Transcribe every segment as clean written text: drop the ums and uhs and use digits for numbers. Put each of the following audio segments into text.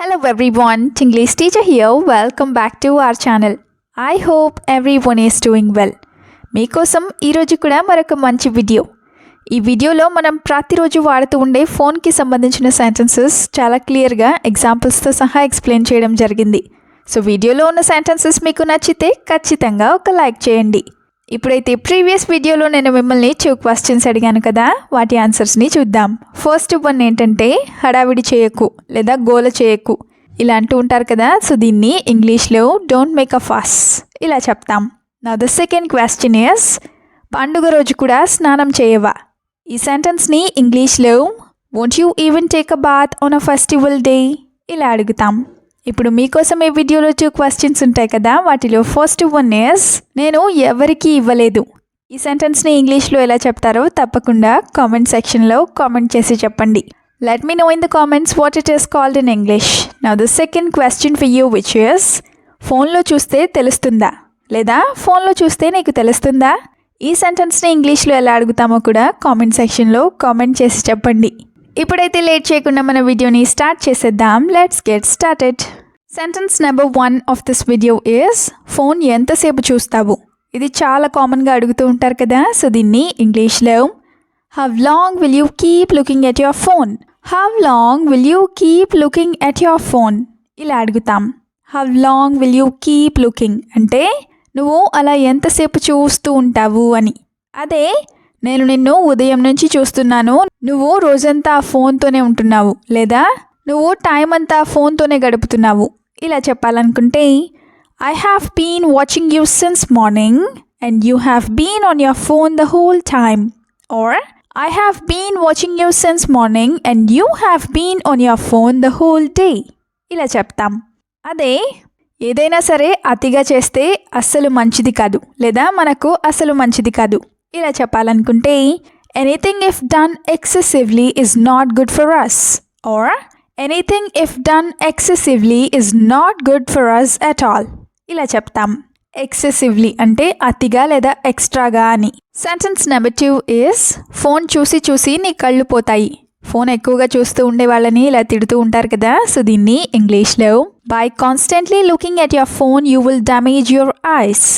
Hello everyone, Tinglish teacher here. Welcome back to our channel. I hope everyone is doing well. మీకోసం ఈరోజు కూడా మరొక మంచి video. ఈ వీడియోలో మనం ప్రతిరోజు వాడుతూ ఉండే ఫోన్కి సంబంధించిన సెంటెన్సెస్ చాలా క్లియర్గా ఎగ్జాంపుల్స్తో సహా ఎక్స్ప్లెయిన్ చేయడం జరిగింది. సో వీడియోలో ఉన్న సెంటెన్సెస్ మీకు నచ్చితే ఖచ్చితంగా ఒక లైక్ చేయండి. ఇప్పుడైతే ప్రీవియస్ వీడియోలో నేను మిమ్మల్ని 2 క్వశ్చన్స్ అడిగాను కదా, వాటి ఆన్సర్స్ని చూద్దాం. ఫస్ట్ వన్ ఏంటంటే హడావిడి చేయకు లేదా గోల చేయకు ఇలా అంటూ ఉంటారు కదా. సో దీన్ని ఇంగ్లీష్లో డోంట్ మేక్ అ ఫస్ ఇలా చెప్తాం. నా ద సెకండ్ క్వశ్చన్ ఇస్ పండుగ రోజు కూడా స్నానం చేయవా. ఈ సెంటెన్స్ని ఇంగ్లీష్లో won't you even take a bath on a festival day ఇలా అడుగుతాం. ఇప్పుడు మీకోసం ఈ వీడియోలో 2 క్వశ్చన్స్ ఉంటాయి కదా, వాటిలో ఫస్ట్ వన్ ఇస్ నేను ఎవరికి ఇవ్వలేదు. ఈ సెంటెన్స్ని ఇంగ్లీష్లో ఎలా చెప్తారో తప్పకుండా కామెంట్ సెక్షన్లో కామెంట్ చేసి చెప్పండి. Let me know in the comments what it is called in English. Now the second question for you which is ఫోన్లో చూస్తే తెలుస్తుందా లేదా ఫోన్లో చూస్తే నీకు తెలుస్తుందా. ఈ సెంటెన్స్ని ఇంగ్లీష్లో ఎలా అడుగుతామో కూడా కామెంట్ సెక్షన్లో కామెంట్ చేసి చెప్పండి. ఇప్పుడైతే లేట్ చేయకుండా మన వీడియోని స్టార్ట్ చేసేద్దాం. Let's get started. Sentence number 1 of this video is phone ఎంతసేపు చూస్తావు. ఇది చాలా కామన్గా అడుగుతూ ఉంటారు కదా. సో దీన్ని ఇంగ్లీష్లో how long will you keep looking at your phone. How long will you keep looking at your phone ఇలా అడుగుతాం. How long will you keep looking అంటే నువ్వు అలా ఎంతసేపు చూస్తూ ఉంటావు అని. అదే నేను నిన్ను ఉదయం నుంచి చూస్తున్నాను, నువ్వు రోజంతా ఫోన్తోనే ఉంటున్నావు లేదా నువ్వు టైం అంతా ఫోన్తోనే గడుపుతున్నావు ఇలా చెప్పాలనుకుంటే I have been watching you since morning and you have been on your phone the whole time. Or I have been watching you since morning and you have been on your phone the whole day ఇలా చెప్తాం. అదే ఏదైనా సరే అతిగా చేస్తే అస్సలు మంచిది కాదు లేదా మనకు అసలు మంచిది కాదు ఇలా చెప్పాలనుకుంటే anything if done excessively is not good for us. Or anything if done excessively is not good for us at all ఇలా చెప్తాం. ఎక్సెసివ్లీ అంటే అతిగా లేదా ఎక్స్ట్రాగా అని. సెంటెన్స్ నెంబర్ 2 ఈజ్ ఫోన్ చూసి చూసి నీ కళ్ళు పోతాయి. ఫోన్ ఎక్కువగా చూస్తూ ఉండే వాళ్ళని ఇలా తిడుతూ ఉంటారు కదా. సో దీన్ని ఇంగ్లీష్లో by constantly looking at your phone you will damage your eyes.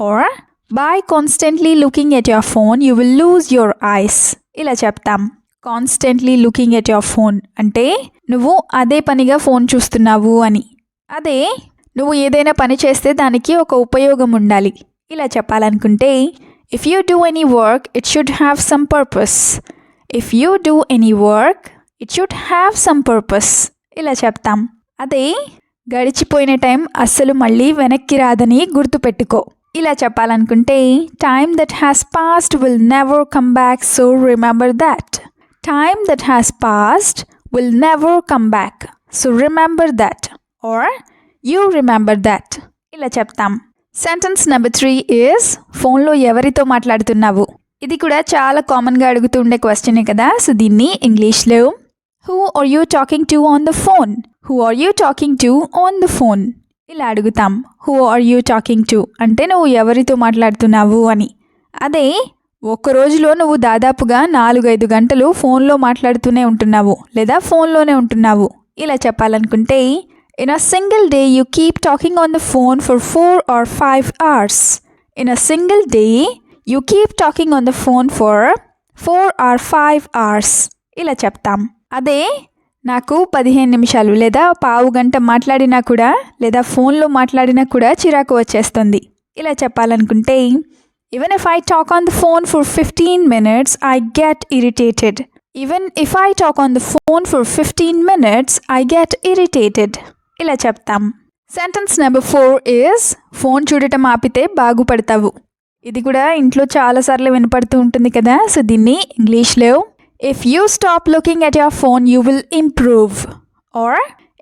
Or by constantly looking at your phone you will lose your eyes ఇలా చెప్తాం. Constantly looking at your phone అంటే నువ్వు అదే పనిగా ఫోన్ చూస్తున్నావు అని. అదే నువ్వు ఏదైనా పని చేస్తే దానికి ఒక ఉపయోగం ఉండాలి ఇలా చెప్పాలనుకుంటే if you do any work it should have some purpose. If you do any work it should have some purpose ఇలా చెప్తాం. అదే గడిచిపోయిన టైం అస్సలు మళ్ళీ వెనక్కి రాదని గుర్తుపెట్టుకో ఇలా చెప్పాలనుకుంటే time that has passed will never come back so remember that. Time that has passed will never come back so remember that. Or you remember that ఇలా చెప్తాం. సెంటెన్స్ నెంబర్ 3 ఈజ్ ఫోన్లో ఎవరితో మాట్లాడుతున్నావు. ఇది కూడా చాలా కామన్గా అడుగుతూ ఉండే క్వశ్చనే కదా. సో దీన్ని ఇంగ్లీష్లో who are you talking to on the phone. Who are you talking to on the phone ఇలా అడుగుతాం. Who are you talking to అంటే నువ్వు ఎవరితో మాట్లాడుతున్నావు అని. అదే ఒక్క రోజులో నువ్వు దాదాపుగా 4-5 గంటలు ఫోన్లో మాట్లాడుతూనే ఉంటున్నావు లేదా ఫోన్లోనే ఉంటున్నావు ఇలా చెప్పాలనుకుంటే in a single day you keep talking on the phone for 4 or 5 hours. In a single day you keep talking on the phone for 4 or 5 hours ఇలా చెప్తాం. అదే నాకు 15 నిమిషాలు లేదా పావు గంట మాట్లాడినా కూడా లేదా ఫోన్లో మాట్లాడినా కూడా చిరాకు వచ్చేస్తుంది ఇలా చెప్పాలనుకుంటే even if I talk on the phone for 15 minutes I get irritated. Even if I talk on the phone for 15 minutes I get irritated ఇలా చెప్తాం. సెంటెన్స్ నెంబర్ 4 ఈజ్ ఫోన్ చూడటం ఆపితే బాగుపడతావు. ఇది కూడా ఇంట్లో చాలాసార్లు వినపడుతూ ఉంటుంది కదా. సో దీన్ని ఇంగ్లీష్లో if you stop looking at your phone you will improve. or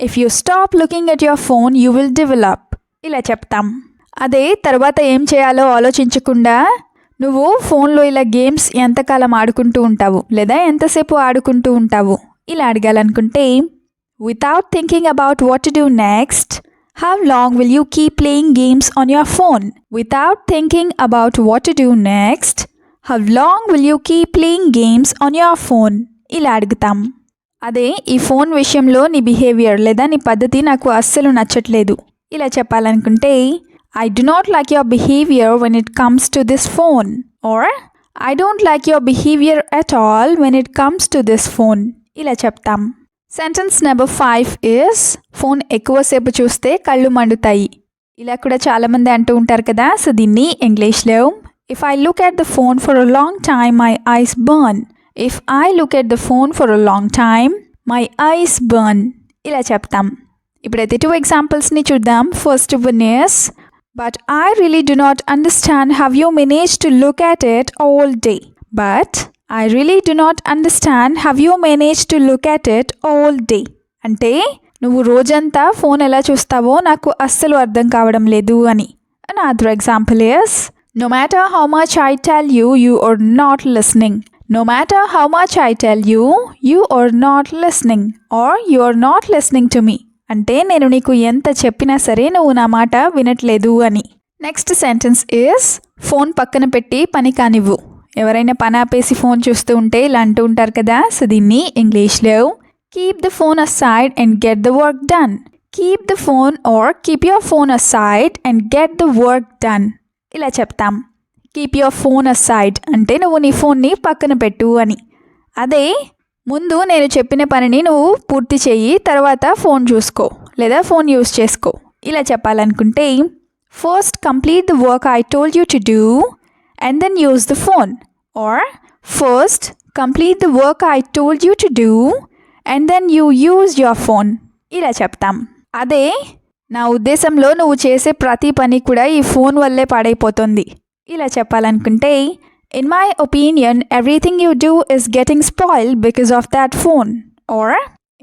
if you stop looking at your phone you will develop ఇలా చెప్తాం. అదే తర్వాత ఏం చేయాలో ఆలోచించకుండా నువ్వు ఫోన్లో ఇలా గేమ్స్ ఎంతకాలం ఆడుకుంటూ ఉంటావు లేదా ఎంతసేపు ఆడుకుంటూ ఉంటావు ఇలా అడగాలనుకుంటే without thinking about what to do next how long will you keep playing games on your phone. Without thinking about what to do next how long will you keep playing games on your phone ఇలా అడుగుతాం. అదే ఈ phone విషయంలో నీ behaviour లేదా నీ పద్ధతి నాకు అస్సలు నచ్చట్లేదు ఇలా చెప్పాలనుకుంటే I do not like your behavior when it comes to this phone. Or I don't like your behavior at all when it comes to this phone. ఇలా చెప్తాం. సెంటెన్స్ నెంబర్ 5 is ఫోన్ ఎక్కువసేపు చూస్తే కళ్ళు మండుతాయి. ఇలా కూడా చాలామంది అంటూ ఉంటారు కదా. సో దీన్ని ఇంగ్లీష్లో If I look at the phone for a long time, my eyes burn. If I look at the phone for a long time, my eyes burn. ఇలా చెప్తాం. ఇప్పుడైతే 2 ఎగ్జాంపుల్స్ని చూద్దాం. First one is But I really do not understand how you manage to look at it all day. But I really do not understand how you manage to look at it all day. అంటే నువ్వు రోజంతా phone ఎలా చూస్తావో నాకు అస్సలు అర్థం కావడం లేదు అని. Another example is No matter how much I tell you, you are not listening. No matter how much I tell you, you are not listening. Or you are not listening to me. అంటే నేను నీకు ఎంత చెప్పినా సరే నువ్వు నా మాట వినట్లేదు అని. నెక్స్ట్ సెంటెన్స్ ఈస్ ఫోన్ పక్కన పెట్టి పని కానివ్వు. ఎవరైనా పని ఆపేసి ఫోన్ చూస్తూ ఉంటే ఇలా అంటూ ఉంటారు కదా. సో దీన్ని ఇంగ్లీష్లో keep the phone aside and get the work done. Keep the phone or keep your phone aside and get the work done ఇలా చెప్తాం. కీప్ యువర్ ఫోన్ అసైడ్ అంటే నువ్వు నీ ఫోన్ని పక్కన పెట్టు అని. అదే ముందు నేను చెప్పిన పనిని నువ్వు పూర్తి చెయ్యి, తర్వాత ఫోన్ చూసుకో లేదా ఫోన్ యూస్ చేసుకో ఇలా చెప్పాలనుకుంటే first complete the work I told you to do and then use the phone. Or first complete the work I told you to do and then you use your phone ఇలా చెప్తాం. అదే నా ఉద్దేశంలో నువ్వు చేసే ప్రతి పని కూడా ఈ ఫోన్ వల్లే పాడైపోతుంది ఇలా చెప్పాలనుకుంటే In my opinion, everything you do is getting spoiled because of that phone. Or,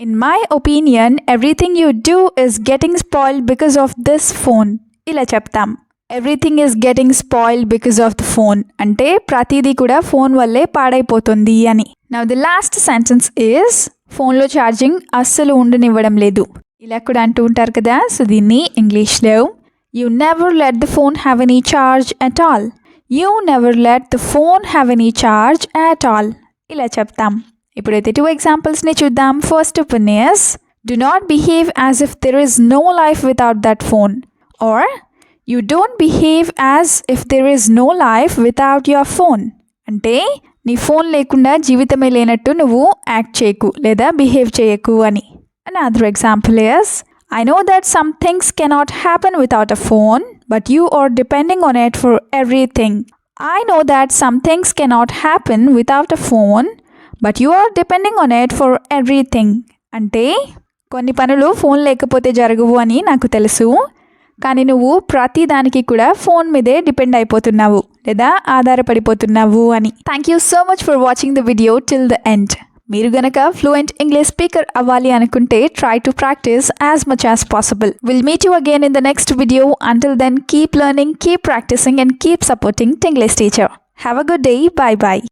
in my opinion, everything you do is getting spoiled because of this phone. ఇలా చెప్తాం. Everything is getting spoiled because of the phone. అంటే ప్రతిదీ కూడా phone వల్లే పాడైపోతుంది అని. Now the last sentence is ఫోన్లో charging అస్సలు ఉండనివ్వడం లేదు. ఇలా కూడా అంటూ ఉంటారు కదా. సో దీన్ని ఇంగ్లీష్లో You never let the phone have any charge at all. You never let the phone have any charge at all. ఇలా చెప్తాం. ఇప్పుడైతే 2 ఎగ్జాంపుల్స్ని చూద్దాం. First one is Do not behave as if there is no life without that phone. Or You don't behave as if there is no life without your phone. అంటే నీ phone లేకుండా జీవితమే లేనట్టు నువ్వు యాక్ట్ చేయకు లేదా బిహేవ్ చేయకు అని. Another example is I know that some things cannot happen without a phone, but you are depending on it for everything. I know that some things cannot happen without a phone, but you are depending on it for everything. అంటే కొన్ని పనులు phone లేకపోతే జరగవు అని నాకు తెలుసు, కానీ నువ్వు ప్రతి దానికి కూడా ఫోన్ మీదే డిపెండ్ అయిపోతున్నావు లేదా ఆధారపడిపోతున్నావు అని. Thank you so much for watching the video till the end. మీరు గనక ఫ్లూయెంట్ ఇంగ్లీష్ స్పీకర్ అవ్వాలి అనుకుంటే try to practice as much as possible. We'll meet you again in the next video. Until then, keep learning, keep practicing and keep supporting Tinglish Teacher. Have a good day. Bye bye.